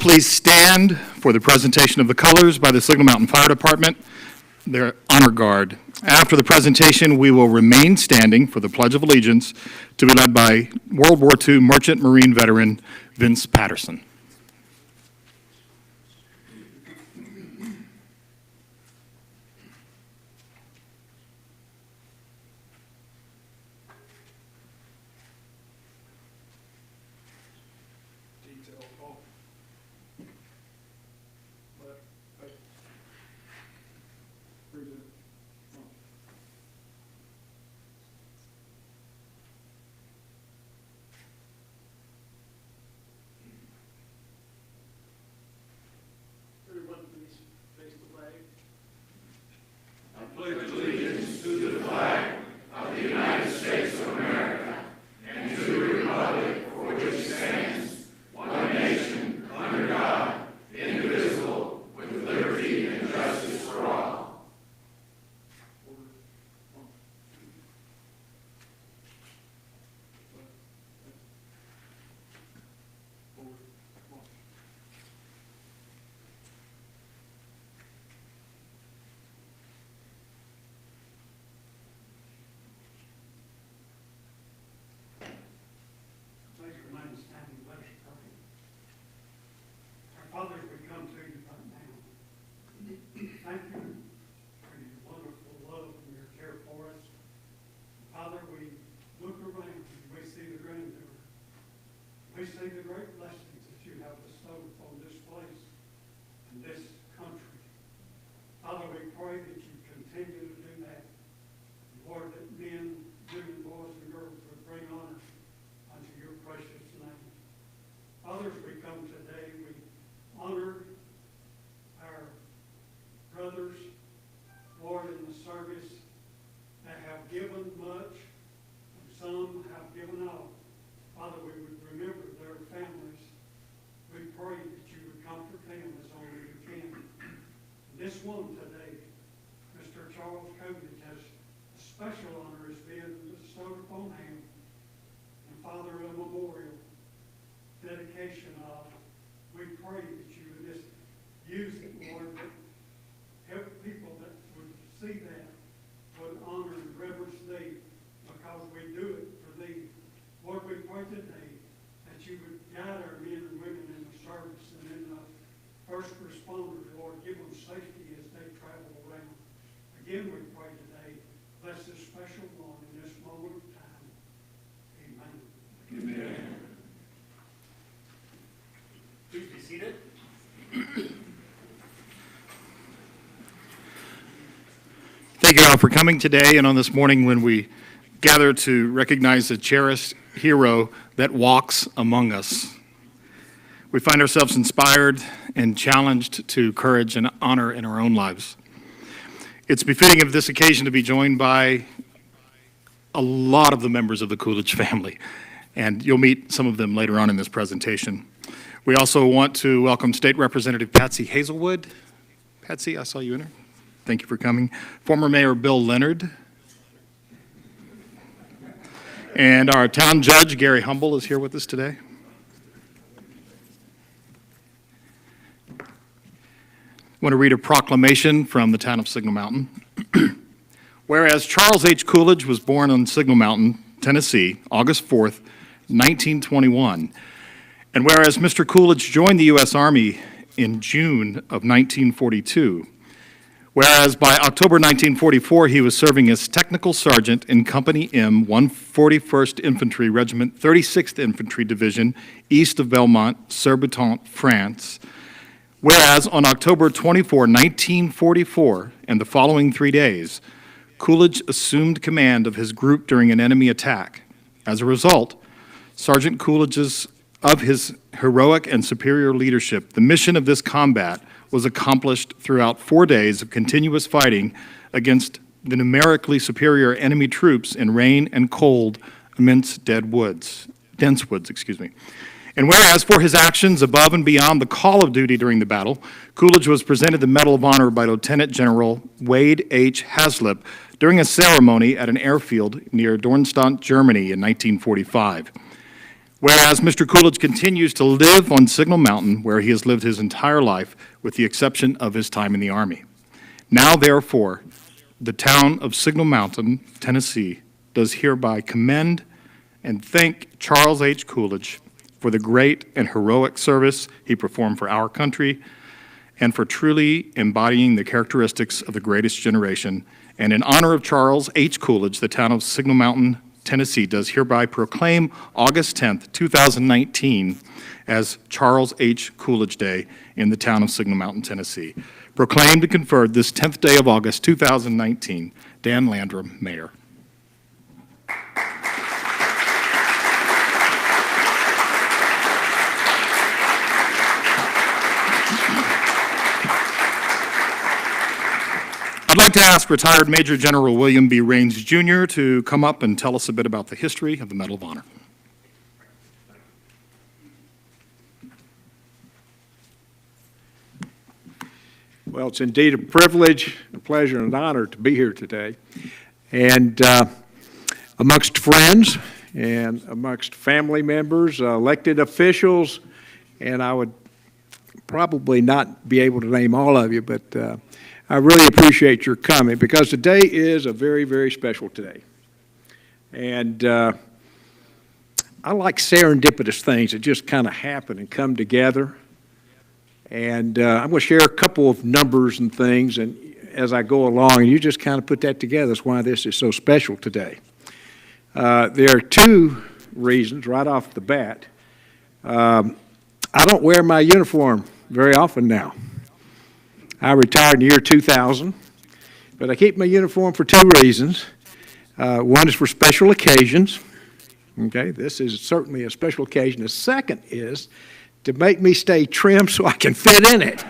please stand for the presentation of the colors by the Signal Mountain Fire Department, their honor guard. After the presentation, we will remain standing for the Pledge of Allegiance to be led by World War II Merchant Marine veteran Vince Patterson. Father, we come to you right now. Thank you for your wonderful love and your care for us. Father, we look around and we see the grandeur. We see the great blessings that you have bestowed upon this place and this country. Father, we pray that you continue to do that. Lord, that men, women, boys, and girls would bring honor unto your precious name. Father, as we come today, we honor our brothers, Lord, in the service that have given much, and some have given all. Father, we would remember their families. We pray that you would comfort them as only you can. This one today, Mr. Charles Coolidge, has a special honor as being bestowed upon him. And Father, a memorial dedication of, we pray that you would just use it, Lord, that help people that would see that, would honor and reverence thee, because we do it for thee. Lord, we pray today that you would guide our men and women in the service and in the first responders, Lord, give them safety as they travel around. Again, we pray today, bless this special one in this moment of time. Amen. Amen. Please be seated. Thank you all for coming today and on this morning when we gather to recognize the cherished hero that walks among us. We find ourselves inspired and challenged to courage and honor in our own lives. It's befitting of this occasion to be joined by a lot of the members of the Coolidge family, and you'll meet some of them later on in this presentation. We also want to welcome State Representative Patsy Hazelwood. Patsy, I saw you in her. Thank you for coming. Former Mayor Bill Leonard. And our town judge, Gary Humble, is here with us today. I want to read a proclamation from the town of Signal Mountain. Whereas Charles H. Coolidge was born on Signal Mountain, Tennessee, August 4th, 1921, and whereas Mr. Coolidge joined the U.S. Army in June of 1942, whereas by October 1944 he was serving as Technical Sergeant in Company M, 141st Infantry Regiment, 36th Infantry Division, east of Belmont, Surbiton, France, whereas on October 24, 1944, and the following 3 days, Coolidge assumed command of his group during an enemy attack. As a result, Sergeant Coolidge's of his heroic and superior leadership, the mission of this combat was accomplished throughout 4 days of continuous fighting against the numerically superior enemy troops in rain and cold amidst dense woods. And whereas for his actions above and beyond the call of duty during the battle, Coolidge was presented the Medal of Honor by Lieutenant General Wade H. Haslip during a ceremony at an airfield near Dornstadt, Germany in 1945. Whereas Mr. Coolidge continues to live on Signal Mountain, where he has lived his entire life, with the exception of his time in the Army. Now, therefore, the town of Signal Mountain, Tennessee, does hereby commend and thank Charles H. Coolidge for the great and heroic service he performed for our country and for truly embodying the characteristics of the greatest generation. And in honor of Charles H. Coolidge, the town of Signal Mountain, Tennessee, does hereby proclaim August 10th, 2019 as Charles H. Coolidge Day in the town of Signal Mountain, Tennessee. Proclaimed and conferred this 10th day of August, 2019. Dan Landrum, Mayor. I'd like to ask retired Major General William B. Raines, Jr. to come up and tell us a bit about the history of the Medal of Honor. Well, it's indeed a privilege, a pleasure, and an honor to be here today. And amongst friends and amongst family members, elected officials, and I would probably not be able to name all of you, but I really appreciate your coming because today is a very, very special day. And I like serendipitous things that just kind of happen and come together. And I'm going to share a couple of numbers and things and as I go along, and you just kind of put that together. That's why this is so special today. There are two reasons right off the bat. I don't wear my uniform very often now. I retired in the year 2000, but I keep my uniform for two reasons. One is for special occasions. Okay, this is certainly a special occasion. The second is to make me stay trim so I can fit in it.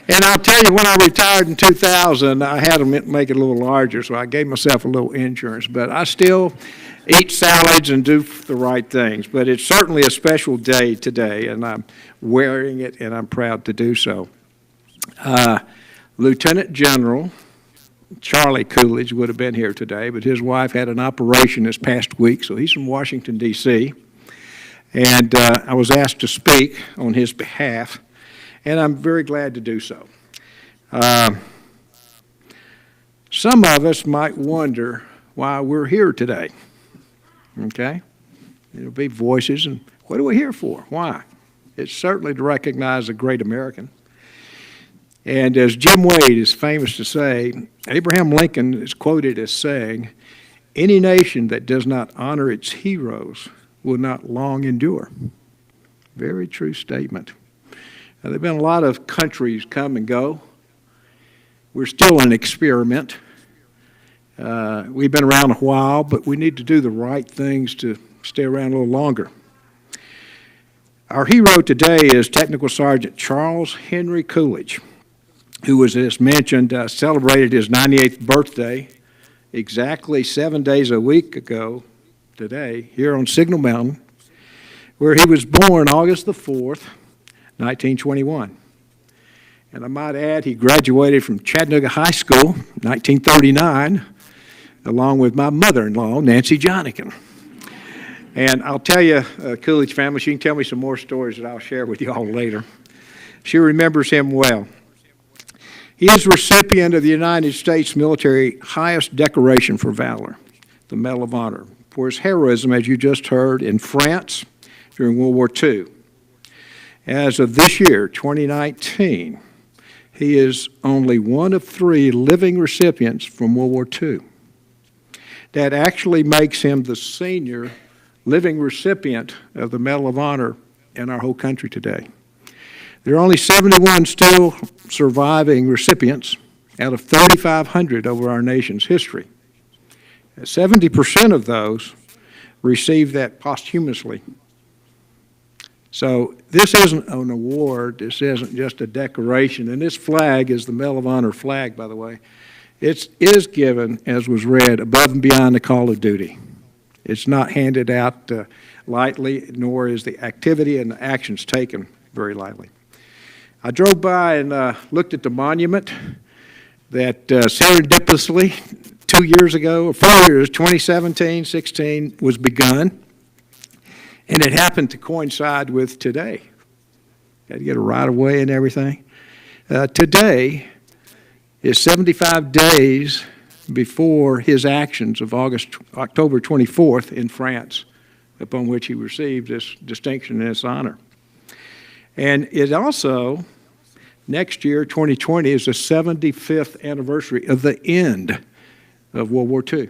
And I'll tell you, when I retired in 2000, I had to make it a little larger, so I gave myself a little insurance. But I still eat salads and do the right things. But it's certainly a special day today, and I'm wearing it, and I'm proud to do so. Lieutenant General Charlie Coolidge would have been here today, but his wife had an operation this past week, so he's from Washington, D.C., and I was asked to speak on his behalf, and I'm very glad to do so. Some of us might wonder why we're here today, okay? There'll be voices, and what are we here for? Why? It's certainly to recognize a great American. And as Jim Wade is famous to say, Abraham Lincoln is quoted as saying, "Any nation that does not honor its heroes will not long endure." Very true statement. Now, there have been a lot of countries come and go. We're still an experiment. We've been around a while, but we need to do the right things to stay around a little longer. Our hero today is Technical Sergeant Charles Henry Coolidge, who was, as mentioned, celebrated his 98th birthday exactly 7 days a week ago today here on Signal Mountain, where he was born August the 4th, 1921. And I might add, he graduated from Chattanooga High School, 1939, along with my mother-in-law, Nancy Johnigan. And I'll tell you, Coolidge family, she can tell me some more stories that I'll share with you all later. She remembers him well. He is recipient of the United States military highest decoration for valor, the Medal of Honor, for his heroism, as you just heard, in France during World War II. As of this year, 2019, he is only one of 3 living recipients from World War II. That actually makes him the senior living recipient of the Medal of Honor in our whole country today. There are only 71 still surviving recipients out of 3,500 over our nation's history. 70% of those received that posthumously. So this isn't an award, this isn't just a decoration, and this flag is the Medal of Honor flag, by the way. It is given, as was read, above and beyond the call of duty. It's not handed out lightly, nor is the activity and the actions taken very lightly. I drove by and looked at the monument that serendipitously 2 years ago, or 4 years, 2017, 16 was begun, and it happened to coincide with today. Got to get a right-of-way and everything. Today is 75 days before his actions of October 24th in France, upon which he received this distinction and this honor. And it also, next year, 2020, is the 75th anniversary of the end of World War II.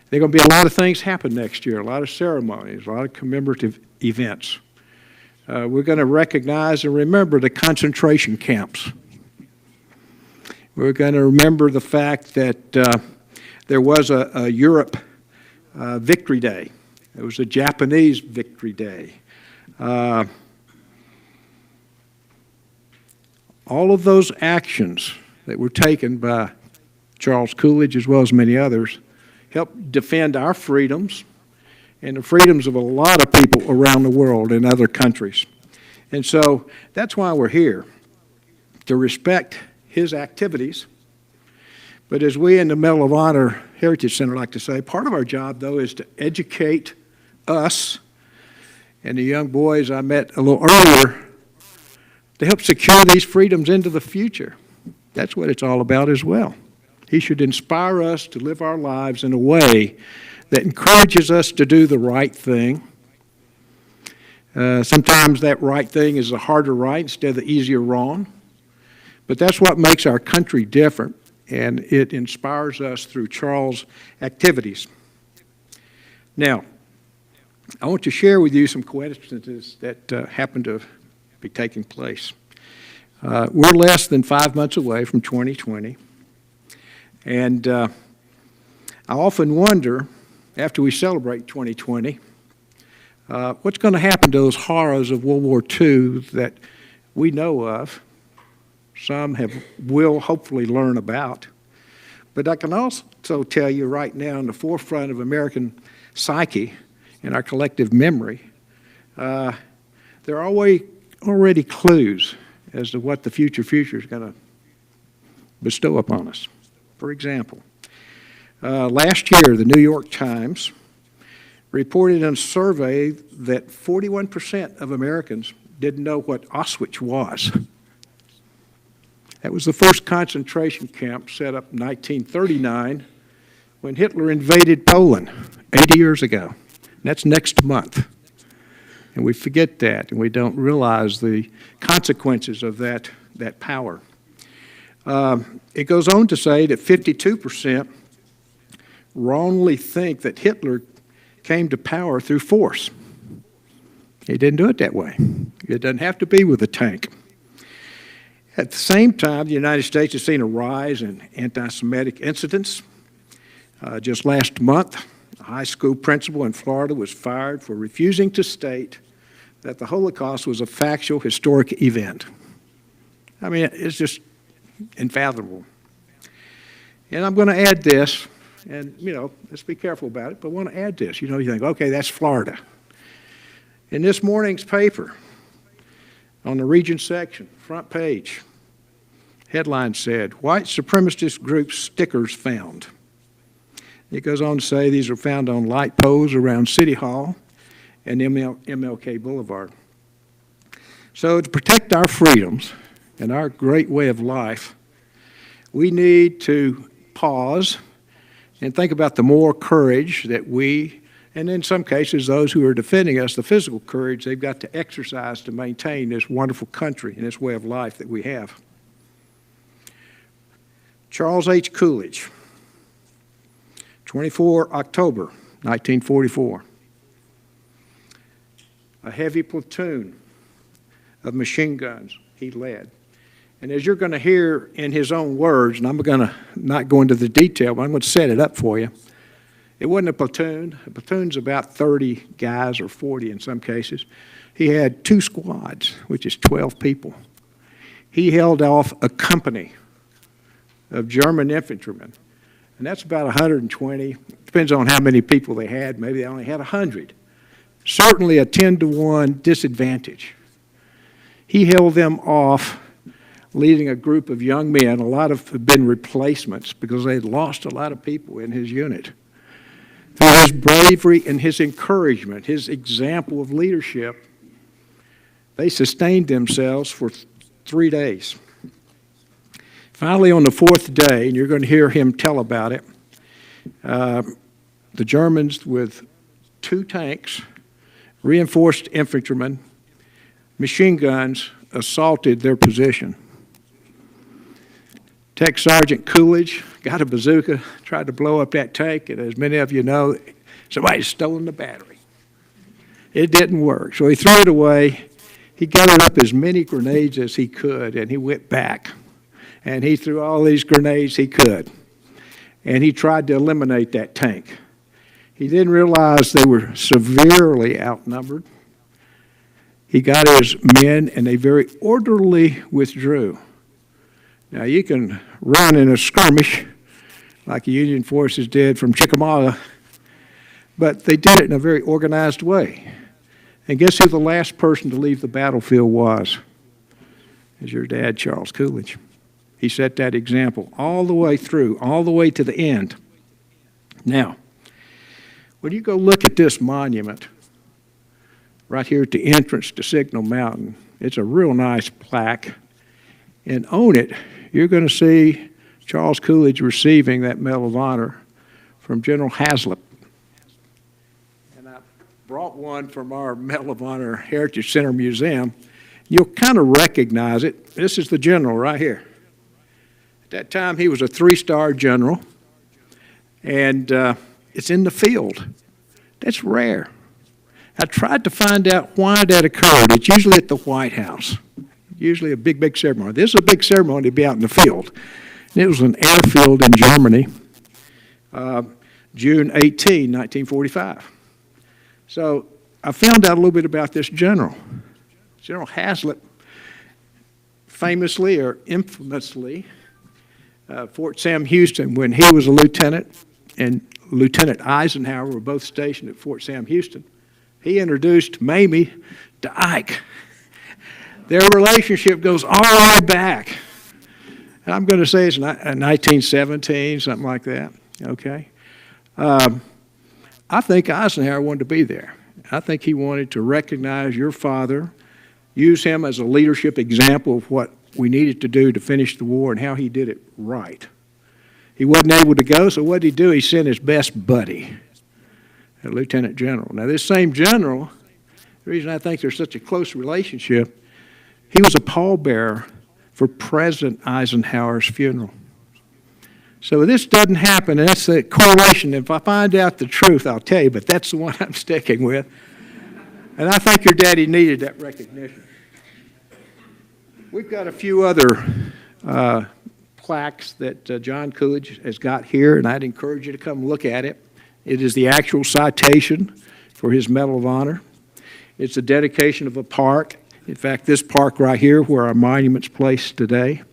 There are going to be a lot of things happen next year, a lot of ceremonies, a lot of commemorative events. We're going to recognize and remember the concentration camps. We're going to remember the fact that there was a Europe Victory Day. There was a Japanese Victory Day. All of those actions that were taken by Charles Coolidge, as well as many others, helped defend our freedoms and the freedoms of a lot of people around the world in other countries. And so that's why we're here, to respect his activities. But as we in the Medal of Honor Heritage Center like to say, part of our job, though, is to educate us and the young boys I met a little earlier to help secure these freedoms into the future. That's what it's all about as well. He should inspire us to live our lives in a way that encourages us to do the right thing. Sometimes that right thing is the harder right instead of the easier wrong. But that's what makes our country different, and it inspires us through Charles' activities. Now, I want to share with you some coincidences that happen to be taking place. We're less than 5 months away from 2020, and I often wonder, after we celebrate 2020, what's going to happen to those horrors of World War II that we know of? Some will hopefully learn about. But I can also tell you right now, in the forefront of American psyche and our collective memory, there are already clues as to what the future is going to bestow upon us. For example, last year, the New York Times reported in a survey that 41% of Americans didn't know what Auschwitz was. That was the first concentration camp set up in 1939 when Hitler invaded Poland 80 years ago. And that's next month. And we forget that, and we don't realize the consequences of that power. It goes on to say that 52% wrongly think that Hitler came to power through force. He didn't do it that way. It doesn't have to be with a tank. At the same time, the United States has seen a rise in anti-Semitic incidents. Just last month, a high school principal in Florida was fired for refusing to state that the Holocaust was a factual historic event. I mean, it's just unfathomable. And I'm going to add this, and, let's be careful about it, but I want to add this. You think, okay, that's Florida. In this morning's paper, on the Region section, front page, headline said, "White supremacist group stickers found." It goes on to say these are found on light poles around City Hall and MLK Boulevard. So to protect our freedoms and our great way of life, we need to pause and think about the moral courage that we, and in some cases those who are defending us, the physical courage they've got to exercise to maintain this wonderful country and this way of life that we have. Charles H. Coolidge, 24 October 1944. A heavy platoon of machine guns he led. And as you're going to hear in his own words, and I'm going to not go into the detail, but I'm going to set it up for you. It wasn't a platoon. A platoon's about 30 guys or 40 in some cases. He had 2 squads, which is 12 people. He held off a company of German infantrymen, and that's about 120. Depends on how many people they had. Maybe they only had 100. Certainly a 10-to-1 disadvantage. He held them off leading a group of young men. A lot of have been replacements because they had lost a lot of people in his unit. Through his bravery and his encouragement, his example of leadership, they sustained themselves for 3 days. Finally, on the 4th day, and you're going to hear him tell about it, the Germans with 2 tanks, reinforced infantrymen, machine guns, assaulted their position. Tech Sergeant Coolidge got a bazooka, tried to blow up that tank, and as many of you know, somebody's stolen the battery. It didn't work, so he threw it away. He gathered up as many grenades as he could, and he went back. And he threw all these grenades he could. And he tried to eliminate that tank. He didn't realize they were severely outnumbered. He got his men, and they very orderly withdrew. Now, you can run in a skirmish like the Union forces did from Chickamauga, but they did it in a very organized way. And guess who the last person to leave the battlefield was? It was your dad, Charles Coolidge. He set that example all the way through, all the way to the end. Now, when you go look at this monument right here at the entrance to Signal Mountain, it's a real nice plaque. And on it, you're going to see Charles Coolidge receiving that Medal of Honor from General Haslip. And I brought one from our Medal of Honor Heritage Center Museum. You'll kind of recognize it. This is the general right here. At that time, he was a 3-star general, and it's in the field. That's rare. I tried to find out why that occurred. It's usually at the White House, usually a big ceremony. This is a big ceremony to be out in the field. And it was an airfield in Germany, June 18, 1945. So I found out a little bit about this general. General Haslip, famously or infamously, Fort Sam Houston, when he was a lieutenant and Lieutenant Eisenhower were both stationed at Fort Sam Houston, he introduced Mamie to Ike. Their relationship goes all the way back. And I'm going to say it's 1917, something like that, okay? I think Eisenhower wanted to be there. I think he wanted to recognize your father, use him as a leadership example of what we needed to do to finish the war and how he did it right. He wasn't able to go, so what did he do? He sent his best buddy, a lieutenant general. Now, this same general, the reason I think there's such a close relationship, he was a pallbearer for President Eisenhower's funeral. So this doesn't happen, and that's the correlation. If I find out the truth, I'll tell you, but that's the one I'm sticking with. And I think your daddy needed that recognition. We've got a few other plaques that John Coolidge has got here, and I'd encourage you to come look at it. It is the actual citation for his Medal of Honor. It's a dedication of a park. In fact, this park right here where our monument's placed today.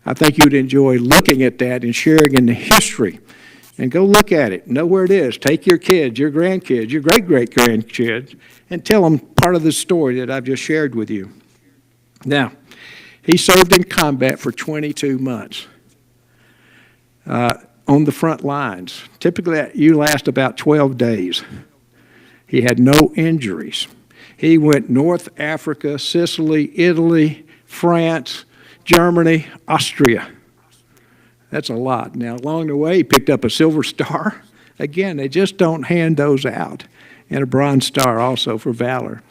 I think you'd enjoy looking at that and sharing in the history. And go look at it. Know where it is. Take your kids, your grandkids, your great-great-grandkids, and tell them part of the story that I've just shared with you. Now, he served in combat for 22 months on the front lines. Typically, you last about 12 days. He had no injuries. He went North Africa, Sicily, Italy, France, Germany, Austria. That's a lot. Now, along the way, he picked up a Silver Star. Again, they just don't hand those out. And a Bronze Star also for valor.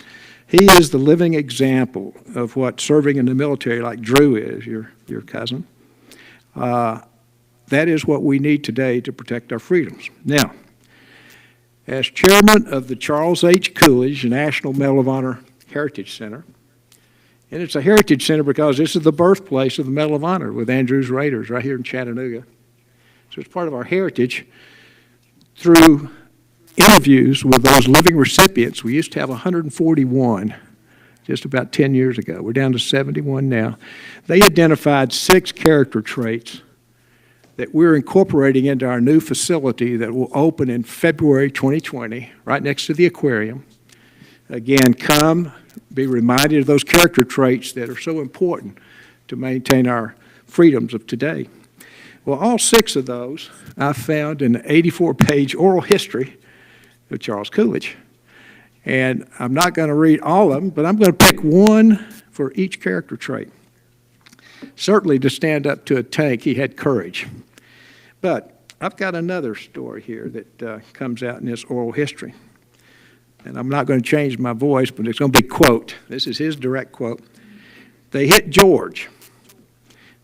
He is the living example of what serving in the military, like Drew is, your cousin. That is what we need today to protect our freedoms. Now, as chairman of the Charles H. Coolidge National Medal of Honor Heritage Center, and it's a heritage center because this is the birthplace of the Medal of Honor with Andrews Raiders right here in Chattanooga. So it's part of our heritage. Through interviews with those living recipients, we used to have 141 just about 10 years ago. We're down to 71 now. They identified 6 character traits that we're incorporating into our new facility that will open in February 2020, right next to the aquarium. Again, come, be reminded of those character traits that are so important to maintain our freedoms of today. Well, all 6 of those I found in the 84-page oral history of Charles Coolidge. And I'm not going to read all of them, but I'm going to pick one for each character trait. Certainly, to stand up to a tank, he had courage. But I've got another story here that comes out in this oral history. And I'm not going to change my voice, but it's going to be quote. This is his direct quote. They hit George.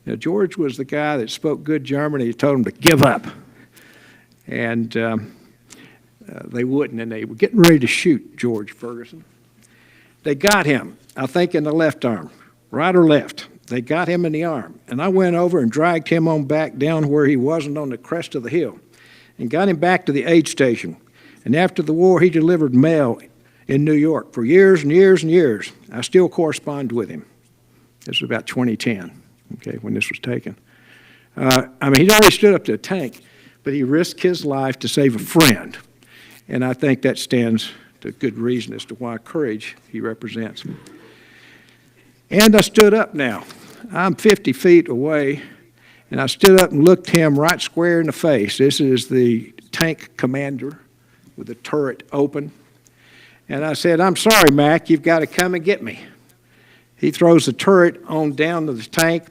Now, George was the guy that spoke good German, and he told him to give up. And they wouldn't, and they were getting ready to shoot George Ferguson. They got him, I think, in the left arm, right or left. They got him in the arm. And I went over and dragged him on back down where he wasn't on the crest of the hill and got him back to the aid station. And after the war, he delivered mail in New York for years and years and years. I still correspond with him. This was about 2010, okay, when this was taken. He'd already stood up to a tank, but he risked his life to save a friend. And I think that stands to good reason as to why courage he represents. And I stood up now. I'm 50 feet away, and I stood up and looked him right square in the face. This is the tank commander with the turret open. And I said, "I'm sorry, Mac, you've got to come and get me." He throws the turret on down to the tank.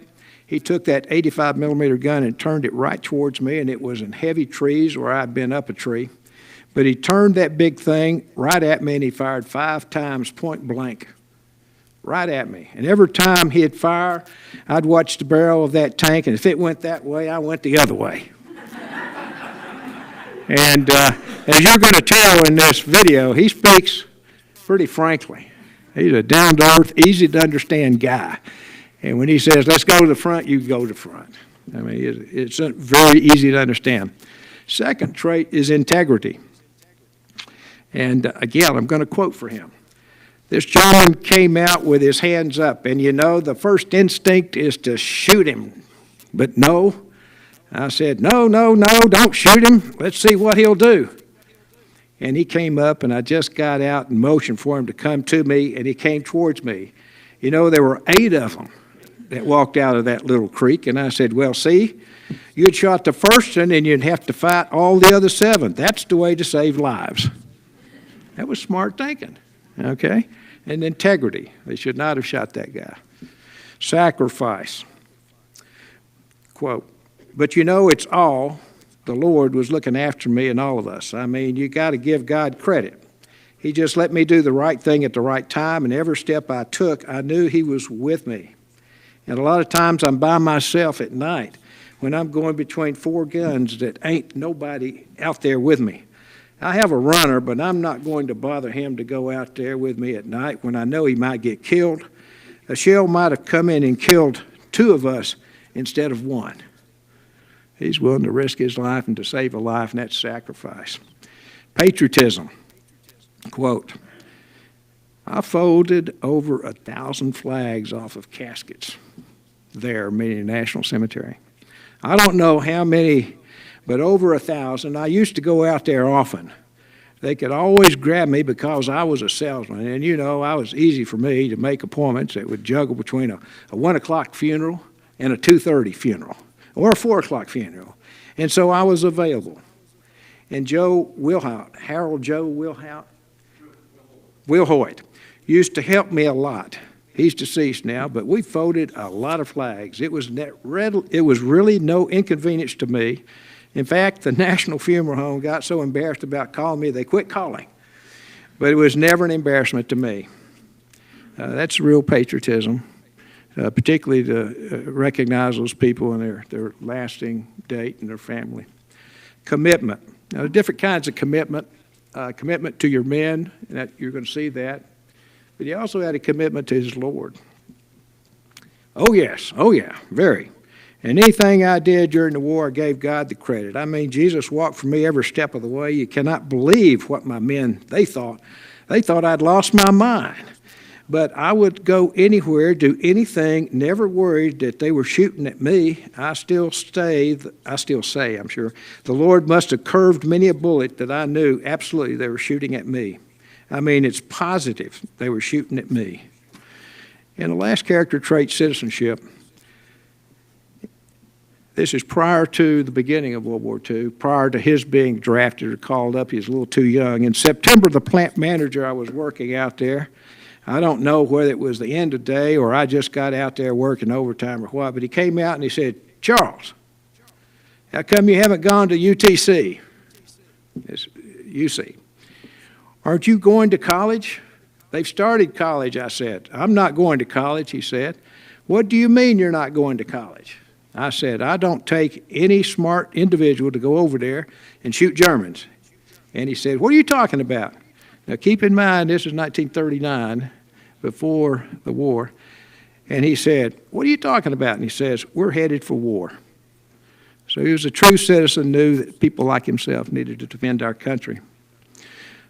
He took that 85 millimeter gun and turned it right towards me, and it was in heavy trees where I'd been up a tree. But he turned that big thing right at me, and he fired 5 times point blank, right at me. And every time he'd fire, I'd watch the barrel of that tank, and if it went that way, I went the other way. And as you're going to tell in this video, he speaks pretty frankly. He's a down-to-earth, easy-to-understand guy. And when he says, "Let's go to the front," you go to the front. I mean, it's very easy to understand. Second trait is integrity. And again, I'm going to quote for him. This gentleman came out with his hands up, and you know, the first instinct is to shoot him. But no, I said, no, don't shoot him. Let's see what he'll do. And he came up, and I just got out and motioned for him to come to me, and he came towards me. You know, there were 8 of them that walked out of that little creek, and I said, "Well, see, you'd shot the first one, and you'd have to fight all the other 7. That's the way to save lives." That was smart thinking, okay? And integrity. They should not have shot that guy. Sacrifice. Quote, "But you know, it's all the Lord was looking after me and all of us. I mean, you got to give God credit. He just let me do the right thing at the right time, and every step I took, I knew He was with me. And a lot of times I'm by myself at night when I'm going between 4 guns that ain't nobody out there with me. I have a runner, but I'm not going to bother him to go out there with me at night when I know he might get killed. A shell might have come in and killed 2 of us instead of 1. He's willing to risk his life and to save a life, and that's sacrifice. Patriotism. Quote, "I folded over 1,000 flags off of caskets there, meaning National Cemetery. I don't know how many, but over 1,000. I used to go out there often. They could always grab me because I was a salesman. And, you know, it was easy for me to make appointments that would juggle between a 1 o'clock funeral and a 2:30 funeral or a 4 o'clock funeral. And so I was available. And Joe Wilhout, Harold Joe Wilhout, Will Hoyt, used to help me a lot. He's deceased now, but we folded a lot of flags. It was really no inconvenience to me. In fact, the National Funeral Home got so embarrassed about calling me, they quit calling. But it was never an embarrassment to me. That's real patriotism, particularly to recognize those people and their lasting date and their family. Commitment. Now, there are different kinds of commitment. Commitment to your men, and that, you're going to see that. But he also had a commitment to his Lord. Oh, yes. Oh, yeah. Very. And anything I did during the war, I gave God the credit. I mean, Jesus walked for me every step of the way. You cannot believe what my men, they thought. They thought I'd lost my mind. But I would go anywhere, do anything, never worried that they were shooting at me. I still say, I'm sure, the Lord must have curved many a bullet that I knew absolutely they were shooting at me. I mean, it's positive they were shooting at me. And the last character trait, citizenship. this is prior to the beginning of World War II, prior to his being drafted or called up. He was a little too young. In September, the plant manager I was working out there, I don't know whether it was the end of the day or I just got out there working overtime or what, but he came out and he said, "Charles, how come you haven't gone to UTC?" It's UC. "Aren't you going to college?" "They've started college," I said. "I'm not going to college," he said. "What do you mean you're not going to college?" I said, "I don't take any smart individual to go over there and shoot Germans." And he said, "What are you talking about?" Now keep in mind, this is 1939, before the war. And he said, "What are you talking about?" And he says, "We're headed for war." So he was a true citizen, knew that people like himself needed to defend our country.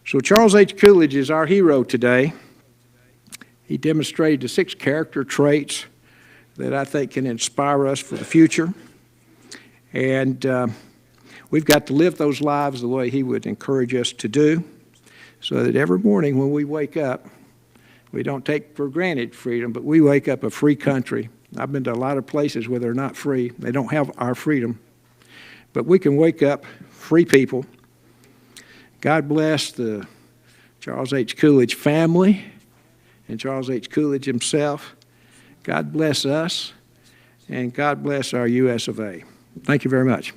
So Charles H. Coolidge is our hero today. He demonstrated the 6 character traits that I think can inspire us for the future. And we've got to live those lives the way he would encourage us to do, so that every morning when we wake up, we don't take for granted freedom, but we wake up a free country. I've been to a lot of places where they're not free. They don't have our freedom. But we can wake up free people. God bless the Charles H. Coolidge family and Charles H. Coolidge himself. God bless us, and God bless our US of A. Thank you very much.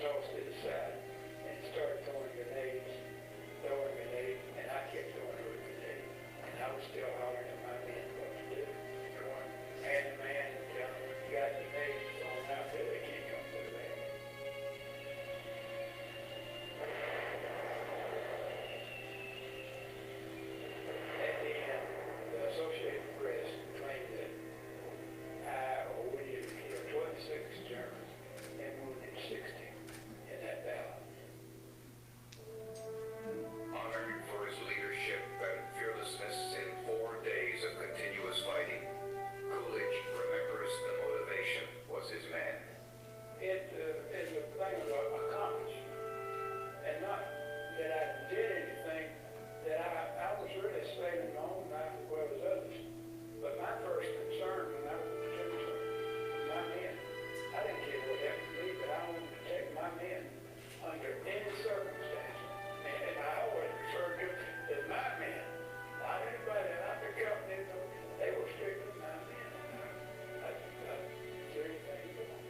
tossed to the side and started throwing grenades, and I kept throwing her a grenade. And I was still hollering at my men what to do. Going, and the man and tell them, you got grenades thrown out there, they can't come through there. At the end, the Associated Press claimed that we had killed 26 Germans and wounded 60 in that battle. Honored for his leadership and fearlessness in 4 days of continuous fighting, Coolidge remembers the motivation was his man. It is a thing of accomplishment, and not that I did anything that I was really saving my own life as well as others. But my first concern when I was a lieutenant was my men. I didn't care what happened to me, but I wanted to protect my men under any circumstance. And I always referred to them as my men. Not anybody out the company, they were strictly my men. I'd do anything you want.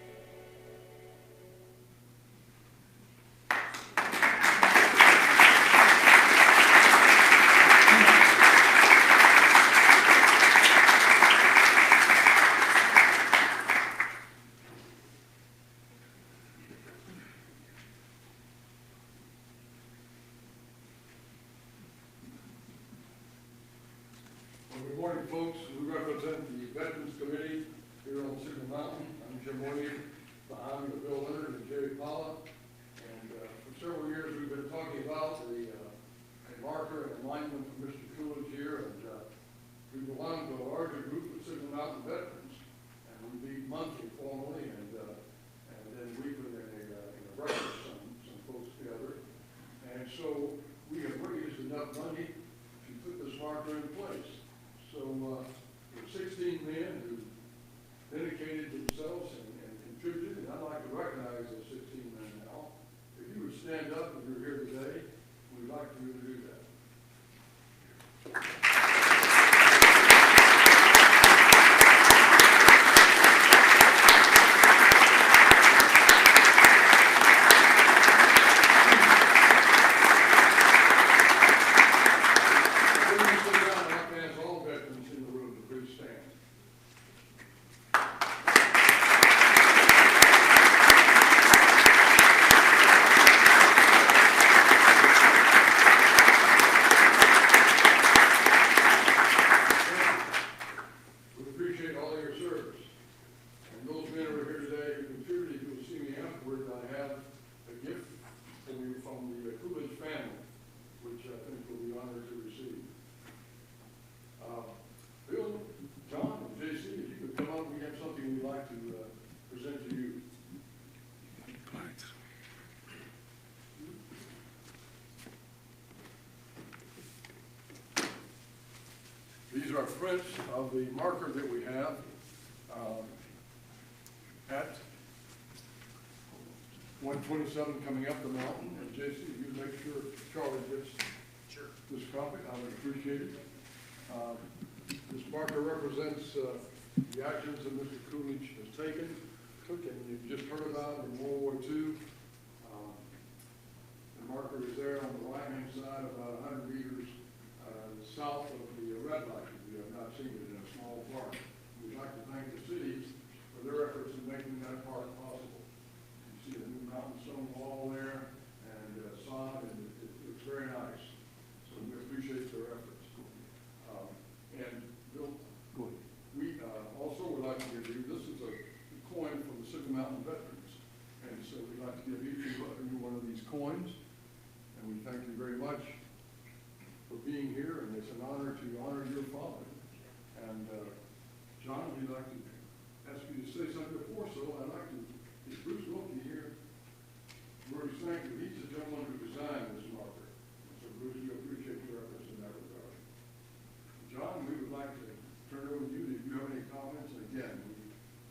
Well, good morning, folks. We represent the Veterans Committee here on Signal Mountain. I'm Jim Mooney, behind me Bill Leonard and Jerry Paula. And for several years, we've been talking about a marker and alignment for Mr. Coolidge here. And we belong to a larger group of Signal Mountain veterans. And we meet monthly formally, and then weekly in a breakfast, some folks together. And so we have raised enough money to put this marker in place. So, there 16 men who dedicated themselves and contributed, and I'd like to recognize those 16 men now. If you would stand up if you're here today, we'd like for you to do that. All veterans in the room to please stand. We appreciate all of your service. And those men who are here today who contributed, you will see me afterward. I have a gift for you from the Coolidge family, which I think we'll be honored to receive. Bill, John, and JC, if you could come up, we have something we'd like to present to you. These are prints of the marker that we have at 127 coming up the mountain. And JC, you make sure Charlie gets this copy. I would appreciate it. This marker represents the actions that Mr. Coolidge has taken, and you've just heard about it in World War II. The marker is there on the right-hand side, about 100 meters south of the red light. If you have not seen it, in a small park. We'd like to thank the city for their efforts in making that park possible. You see the new mountain stone wall there, and sod, and it's very nice. So we appreciate their efforts. And Bill, we also would like to give you, this is a coin from the Signal Mountain veterans. And so we'd like to give each of you one of these coins. And we thank you very much for being here, and it's an honor to honor your father. And John, we'd like to ask you to say something before, so I'd like to, is Bruce Wilkie here? Bruce, thank you. He's the gentleman who designed this marker. So Bruce, we appreciate your efforts in that regard. John, we would like to turn it over to you. If you have any comments, and again,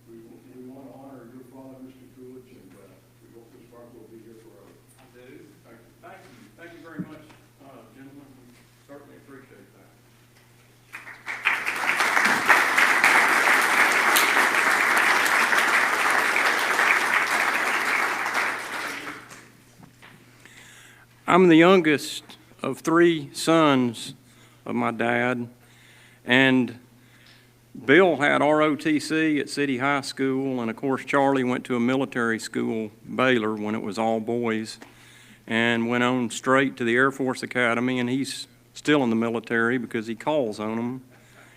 we want to honor your father, Mr. Coolidge, and we hope this park will be here forever. I do. Thank you. Thank you. Thank you very much, gentlemen. We certainly appreciate that. I'm the youngest of three sons of my dad, and Bill had ROTC at City High School, and of course Charlie went to a military school, Baylor, when it was all boys, and went on straight to the Air Force Academy, and he's still in the military because he calls on them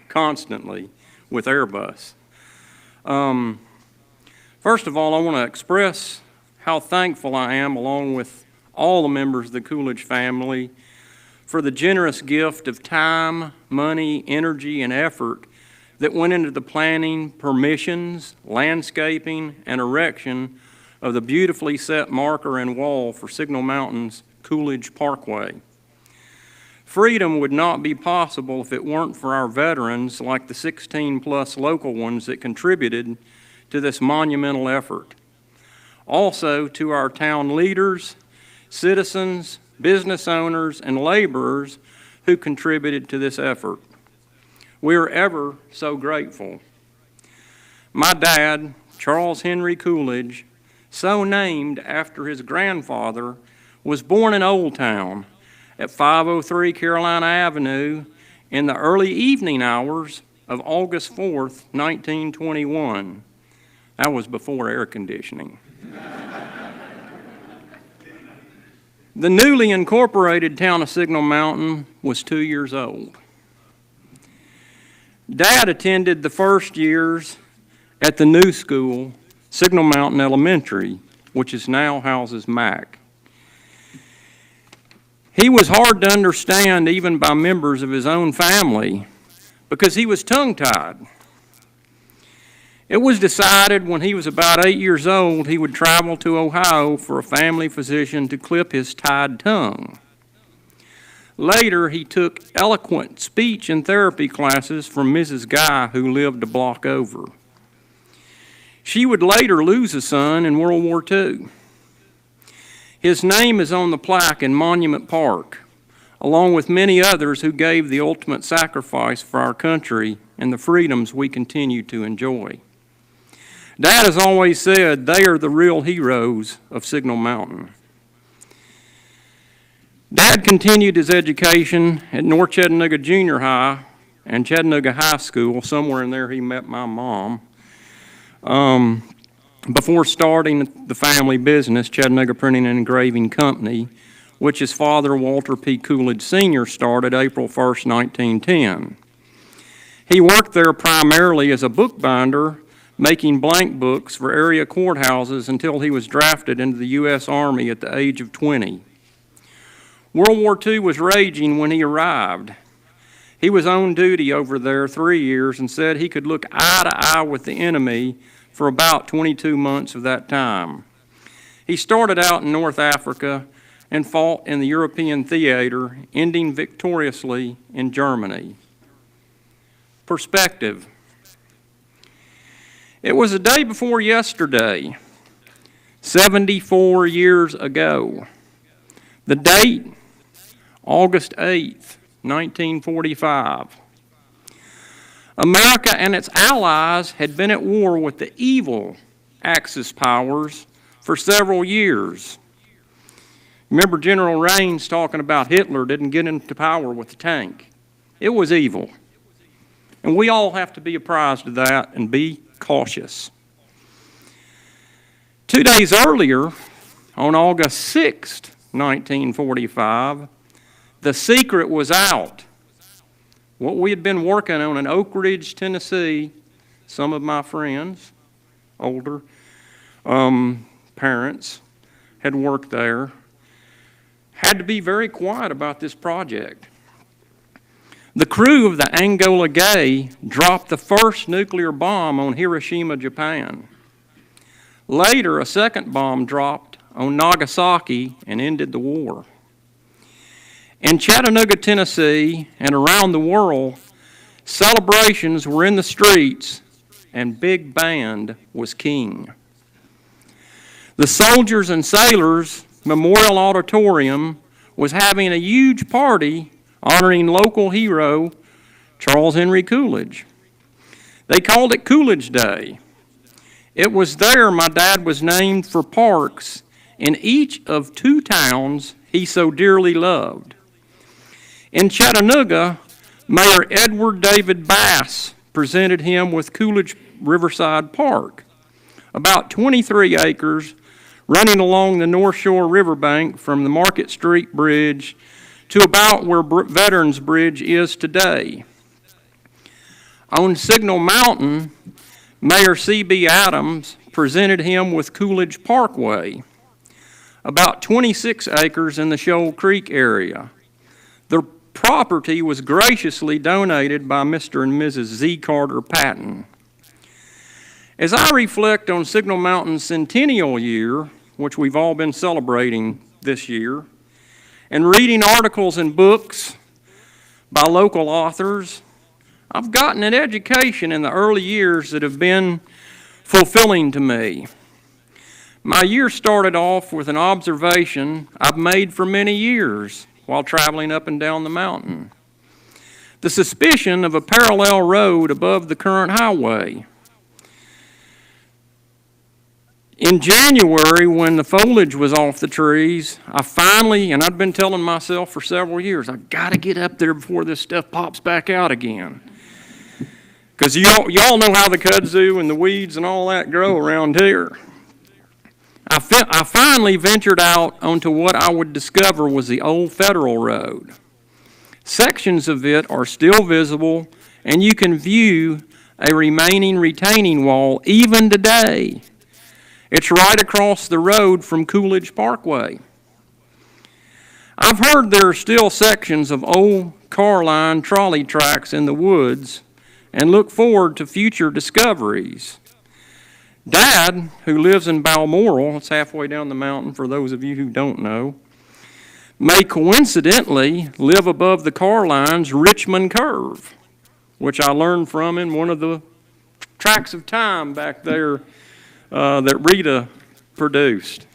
constantly with Airbus. First of all, I want to express how thankful I am, along with all the members of the Coolidge family, for the generous gift of time, money, energy, and effort that went into the planning, permissions, landscaping, and erection of the beautifully set marker and wall for Signal Mountain's Coolidge Parkway. Freedom would not be possible if it weren't for our veterans, like the 16-plus local ones that contributed to this monumental effort. Also to our town leaders, citizens, business owners, and laborers who contributed to this effort. We are ever so grateful. My dad, Charles Henry Coolidge, so named after his grandfather, was born in Old Town at 503 Carolina Avenue in the early evening hours of August 4th, 1921. That was before air conditioning. The newly incorporated town of Signal Mountain was 2 years old. Dad attended the first years at the new school, Signal Mountain Elementary, which is now houses Mac. He was hard to understand even by members of his own family because he was tongue-tied. It was decided when he was about 8 years old he would travel to Ohio for a family physician to clip his tied tongue. Later, he took eloquent speech and therapy classes from Mrs. Guy, who lived a block over. She would later lose a son in World War II. His name is on the plaque in Monument Park, along with many others who gave the ultimate sacrifice for our country and the freedoms we continue to enjoy. Dad has always said they are the real heroes of Signal Mountain. Dad continued his education at North Chattanooga Junior High and Chattanooga High School. Somewhere in there he met my mom. Before starting the family business, Chattanooga Printing and Engraving Company, which his father, Walter P. Coolidge Sr., started April 1st, 1910. He worked there primarily as a bookbinder, making blank books for area courthouses until he was drafted into the U.S. Army at the age of 20. World War II was raging when he arrived. He was on duty over there 3 years and said he could look eye to eye with the enemy for about 22 months of that time. He started out in North Africa and fought in the European theater, ending victoriously in Germany. Perspective. It was the day before yesterday, 74 years ago. The date, August 8th, 1945. America and its allies had been at war with the evil Axis powers for several years. Remember General Raines talking about Hitler didn't get into power with the tank. It was evil. And we all have to be apprised of that and be cautious. 2 days earlier, on August 6th, 1945, the secret was out. What we had been working on in Oak Ridge, Tennessee, some of my friends, older parents, had worked there, had to be very quiet about this project. The crew of the Angola Gay dropped the first nuclear bomb on Hiroshima, Japan. Later, a second bomb dropped on Nagasaki and ended the war. In Chattanooga, Tennessee, and around the world, celebrations were in the streets, and Big Band was king. The Soldiers and Sailors Memorial Auditorium was having a huge party honoring local hero Charles Henry Coolidge. They called it Coolidge Day. It was there my dad was named for parks in each of 2 towns he so dearly loved. In Chattanooga, Mayor Edward David Bass presented him with Coolidge Riverside Park, about 23 acres running along the North Shore riverbank from the Market Street Bridge to about where Veterans Bridge is today. On Signal Mountain, Mayor C.B. Adams presented him with Coolidge Parkway, about 26 acres in the Shoal Creek area. The property was graciously donated by Mr. and Mrs. Z. Carter Patton. As I reflect on Signal Mountain's centennial year, which we've all been celebrating this year, and reading articles and books by local authors, I've gotten an education in the early years that have been fulfilling to me. My year started off with an observation I've made for many years while traveling up and down the mountain. The suspicion of a parallel road above the current highway. In January, when the foliage was off the trees, I finally, and I'd been telling myself for several years, I've got to get up there before this stuff pops back out again. Because y'all know how the kudzu and the weeds and all that grow around here. I finally ventured out onto what I would discover was the old Federal Road. Sections of it are still visible, and you can view a remaining retaining wall even today. It's right across the road from Coolidge Parkway. I've heard there are still sections of old car line trolley tracks in the woods, and look forward to future discoveries. Dad, who lives in Balmoral, it's halfway down the mountain for those of you who don't know, may coincidentally live above the car line's Richmond Curve, which I learned from in one of the tracks of time back there that Rita produced.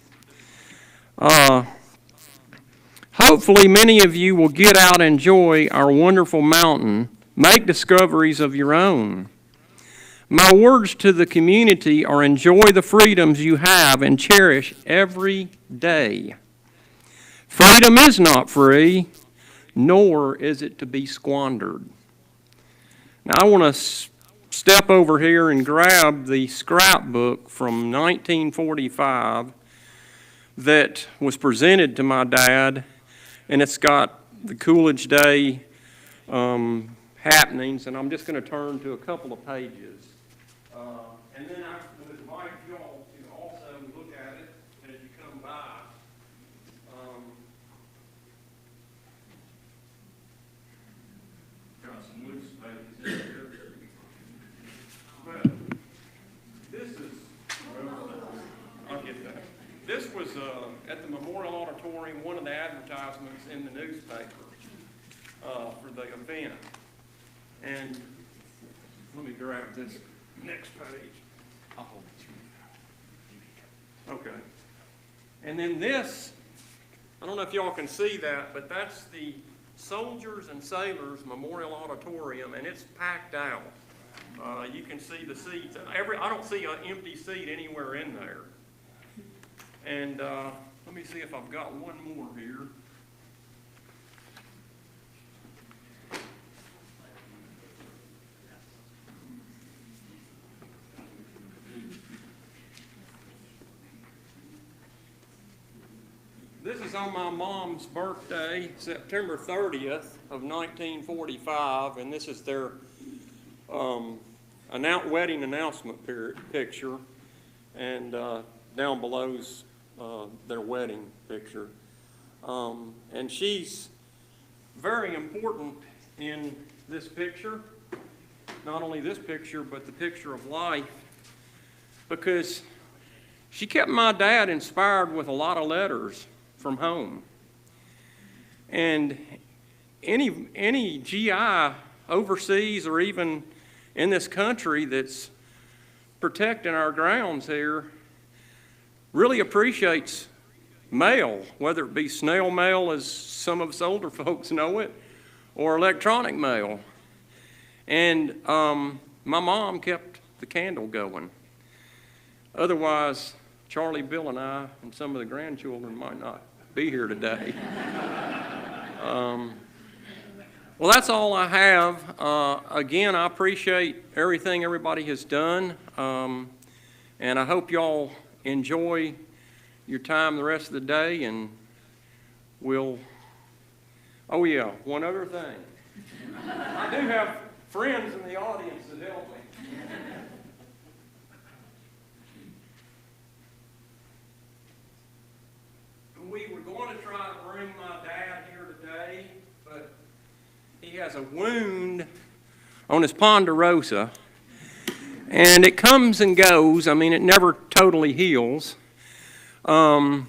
Hopefully many of you will get out and enjoy our wonderful mountain, make discoveries of your own. My words to the community are enjoy the freedoms you have and cherish every day. Freedom is not free, nor is it to be squandered. Now I want to step over here and grab the scrapbook from 1945 that was presented to my dad, and it's got the Coolidge Day happenings, and I'm just going to turn to a couple of pages. And then I would invite you all to also look at it as you come by. Got some loose pages in here. But this is, I'll get that. This was at the Memorial Auditorium, one of the advertisements in the newspaper for the event. And let me grab this next page. I'll hold it. Okay. And then this, I don't know if y'all can see that, but that's the Soldiers and Sailors Memorial Auditorium, and it's packed out. You can see the seats. I don't see an empty seat anywhere in there. And let me see if I've got one more here. This is on my mom's birthday, September 30th of 1945, and this is their wedding announcement picture, and down below's their wedding picture. And she's very important in this picture, not only this picture, but the picture of life, because she kept my dad inspired with a lot of letters from home. And any GI overseas or even in this country that's protecting our grounds here really appreciates mail, whether it be snail mail, as some of us older folks know it, or electronic mail. And my mom kept the candle going. Otherwise, Charlie, Bill, and I, and some of the grandchildren might not be here today. Well, that's all I have. Again, I appreciate everything everybody has done, and I hope y'all enjoy your time the rest of the day, and we'll, oh yeah, one other thing. I do have friends in the audience that help me. We were going to try to bring my dad here today, but he has a wound on his ponderosa, and it comes and goes. I mean, it never totally heals. But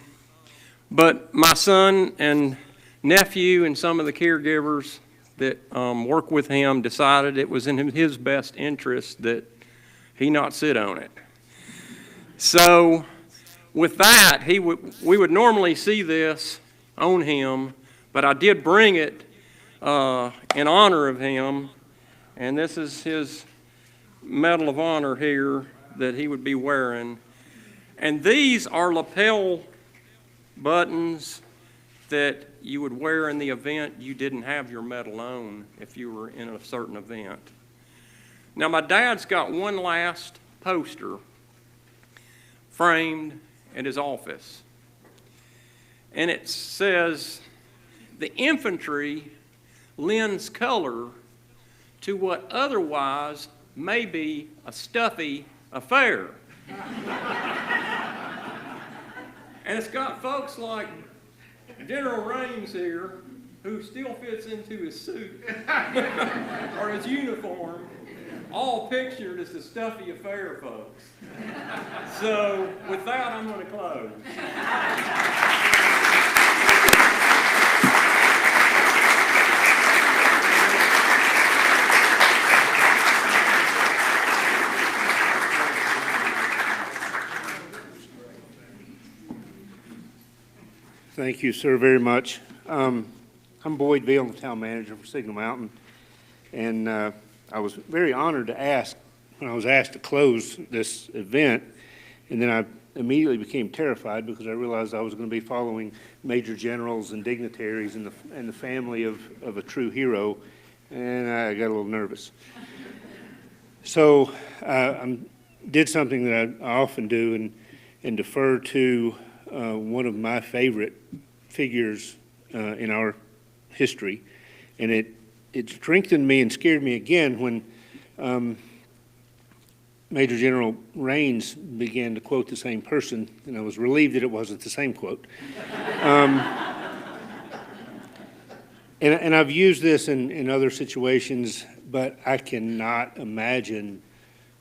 my son and nephew and some of the caregivers that work with him decided it was in his best interest that he not sit on it. So with that, we would normally see this on him, but I did bring it in honor of him, and this is his Medal of Honor here that he would be wearing. And these are lapel buttons that you would wear in the event you didn't have your medal on if you were in a certain event. Now, my dad's got one last poster framed at his office, and it says, "The infantry lends color to what otherwise may be a stuffy affair." And it's got folks like General Raines here, who still fits into his suit or his uniform, all pictured as the stuffy affair folks. So with that, I'm going to close. Thank you, sir, very much. I'm Boyd Veal, the town manager for Signal Mountain, and I was very honored to ask when I was asked to close this event, and then I immediately became terrified because I realized I was going to be following major generals and dignitaries and the family of a true hero, and I got a little nervous. So I did something that I often do and defer to one of my favorite figures in our history, and it strengthened me and scared me again when Major General Raines began to quote the same person, and I was relieved that it wasn't the same quote. And I've used this in other situations, but I cannot imagine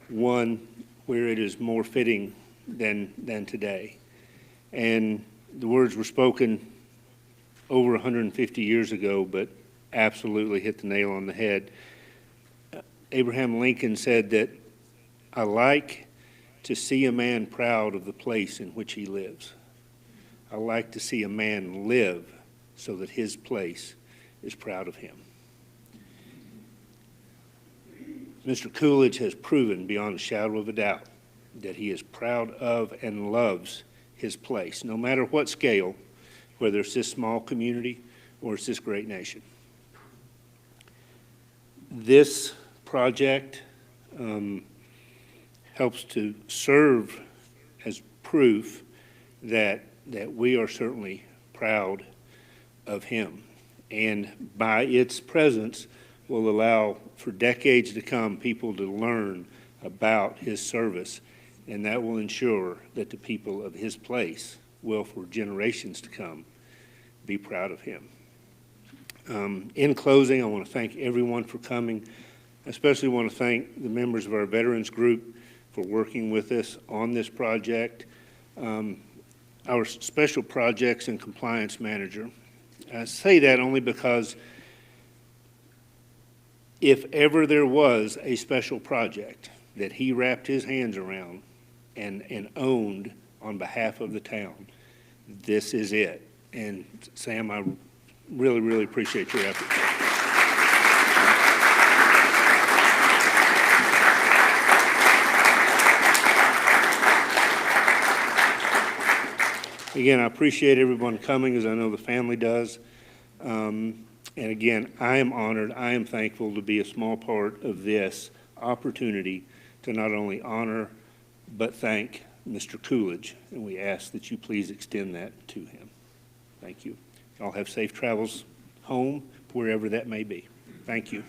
one where it is more fitting than today. And the words were spoken over 150 years ago, but absolutely hit the nail on the head. Abraham Lincoln said that, "I like to see a man proud of the place in which he lives. I like to see a man live so that his place is proud of him." Mr. Coolidge has proven beyond a shadow of a doubt that he is proud of and loves his place, no matter what scale, whether it's this small community or it's this great nation. This project helps to serve as proof that we are certainly proud of him, and by its presence will allow for decades to come people to learn about his service, and that will ensure that the people of his place will, for generations to come, be proud of him. In closing, I want to thank everyone for coming. I especially want to thank the members of our veterans group for working with us on this project. Our special projects and compliance manager. I say that only because if ever there was a special project that he wrapped his hands around and owned on behalf of the town, this is it. And Sam, I really, really appreciate your effort. Again, I appreciate everyone coming, as I know the family does. And again, I am honored, I am thankful to be a small part of this opportunity to not only honor but thank Mr. Coolidge, and we ask that you please extend that to him. Thank you. Y'all have safe travels home, wherever that may be. Thank you.